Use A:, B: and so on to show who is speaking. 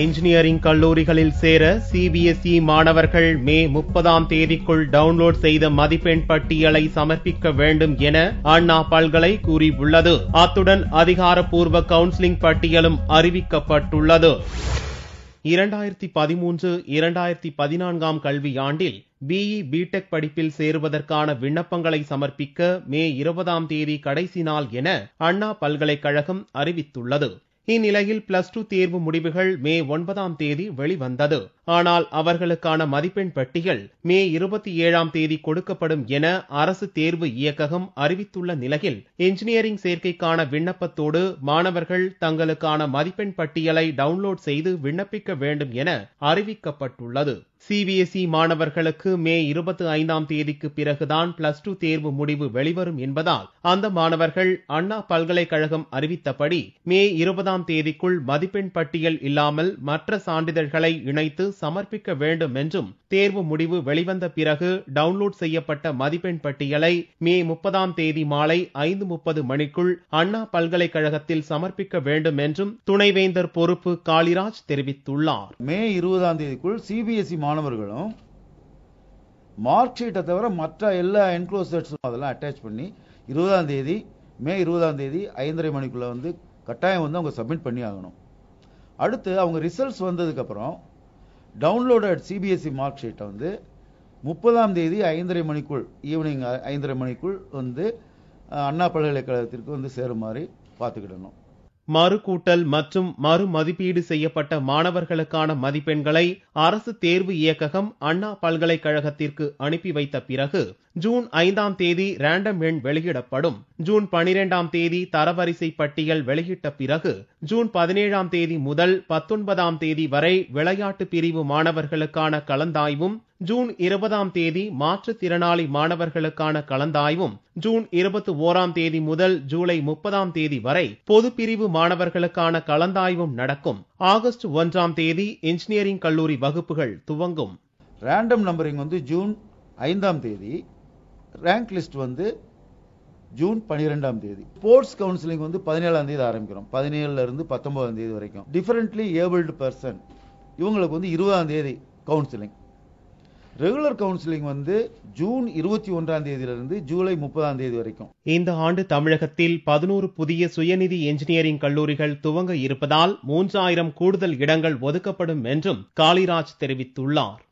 A: Engineering கல்லூரிகளில் சேர CBSE மாணவர்கள் மே 30ஆம் தேதிக்குள் டவுன்லோட் செய்த மதிப்பெண் பட்டியலை சமர்ப்பிக்க வேண்டும் என அண்ணா பல்கலை கூறியுள்ளது. அத்துடன் அதிகாரப்பூர்வ கவுன்சிலிங் பட்டியலும் அறிவிக்கப்பட்டுள்ளது. 2013-2014 கல்வியாண்டில் பிஇ பிடெக் படிப்பில் சேருவதற்கான விண்ணப்பங்களை சமர்ப்பிக்க மே 20ஆம் தேதி கடைசி நாள் என அண்ணா பல்கலைக்கழகம் அறிவித்துள்ளது. இந்நிலையில் பிளஸ் 2 தேர்வு முடிவுகள் மே 9ஆம் தேதி வெளிவந்தது. ஆனால் அவர்களுக்கான மதிப்பெண் பட்டியல் மே 27ஆம் தேதி கொடுக்கப்படும் என அரசு தேர்வு இயக்ககம் அறிவித்துள்ள நிலையில் இன்ஜினியரிங் சேர்க்கைக்கான விண்ணப்பத்தோடு மாணவர்கள் தங்களுக்கான மதிப்பெண் பட்டியலை டவுன்லோட் செய்து விண்ணப்பிக்க வேண்டும் என அறிவிக்கப்பட்டுள்ளது. சிபிஎஸ்இ மாணவர்களுக்கு மே 25ஆம் தேதிக்கு பிறகுதான் பிளஸ் 2 தேர்வு முடிவு வெளிவரும் என்பதால் அந்த மாணவர்கள் அண்ணா பல்கலைக்கழகம் அறிவித்தபடி மே 20ஆம் தேதிக்குள் மதிப்பெண் பட்டியல் இல்லாமல் மற்ற சான்றிதழ்களை இணைத்து சமர்ப்பிக்க வேண்டும் என்றும், தேர்வு முடிவு வெளிவந்த பிறகு டவுன்லோட் செய்யப்பட்ட மதிப்பெண் பட்டியலை மே 30ஆம் தேதி மாலை 5:30 மணிக்குள் அண்ணா பல்கலைக்கழகத்தில் சமர்ப்பிக்க வேண்டும் என்றும் துணைவேந்தர் பொறுப்பு காளிராஜ் தெரிவித்துள்ளார்.
B: மே 20ஆம் தேதிக்குள் சிபிஎஸ்இ மாணவர்களும் மார்க் ஷீட்டை தவிர மற்ற எல்லா என்க்ளோசர்ஸும் அதெல்லாம் அட்டாச் பண்ணி மே 20ஆம் தேதி 5:30 மணிக்குள்ள கட்டாயம் அவங்க சப்மிட் பண்ணி ஆகணும். அடுத்து அவங்க ரிசல்ட்ஸ் வந்ததுக்கு அப்புறம் டவுன்லோடட் சிபிஎஸ்இ மார்க் ஷீட்டை 30ஆம் தேதி 5:30 மணிக்குள் ஈவினிங் 5:30 மணிக்குள் அண்ணா பல்கலைக்கழகத்திற்கு சேருமாறு பார்த்துக்கிடணும்.
A: மறுகூட்டல் மற்றும் மறு மதிப்பீடு செய்யப்பட்ட மாணவர்களுக்கான மதிப்பெண்களை அரசு தேர்வு இயக்ககம் அண்ணா பல்கலைக்கழகத்திற்கு அனுப்பி வைத்த பிறகு ஜூன் 5ஆம் தேதி ரேண்டம் எண் வெளியிடப்படும். ஜூன் 12ஆம் தேதி தரவரிசை பட்டியல் வெளியிட்ட பிறகு ஜூன் 17ஆம் தேதி முதல் 19ஆம் தேதி வரை விளையாட்டு பிரிவு மாணவர்களுக்கான கலந்தாய்வும், ஜூன் 20ஆம் தேதி மாற்றுத்திறனாளி மாணவர்களுக்கான கலந்தாய்வும், ஜூன் 21ஆம் தேதி முதல் ஜூலை 30ஆம் தேதி வரை பொதுப்பிரிவு மாணவர்களுக்கான கலந்தாய்வும் நடக்கும். ஆகஸ்ட் 1ஆம் தேதி இன்ஜினியரிங் கல்லூரி வகுப்புகள் துவங்கும்.
B: ரேண்டம் நம்பரிங் ஜூன் 5ஆம் தேதி, ரேங்க் லிஸ்ட் ஜூன் 12ஆம் தேதி. ஸ்போர்ட்ஸ் கவுன்சிலிங் 17ஆம் தேதி ஆரம்பிக்கிறோம். 17ல இருந்து 19ஆம் தேதி வரைக்கும். டிஃபரண்ட்லி ஏபிள்டு பர்சன் இவங்களுக்கு 20ஆம் தேதி கவுன்சிலிங். ரெகுலர் கவுன்சிலிங் ஜூன் 21ஆம் தேதியிலிருந்து ஜூலை 30ஆம் தேதி வரைக்கும்.
A: இந்த ஆண்டு தமிழகத்தில் 11 புதிய சுயநிதி என்ஜினியரிங் கல்லூரிகள் துவங்க இருப்பதால் 3000 கூடுதல் இடங்கள் ஒதுக்கப்படும் என்றும் காளிராஜ் தெரிவித்துள்ளார்.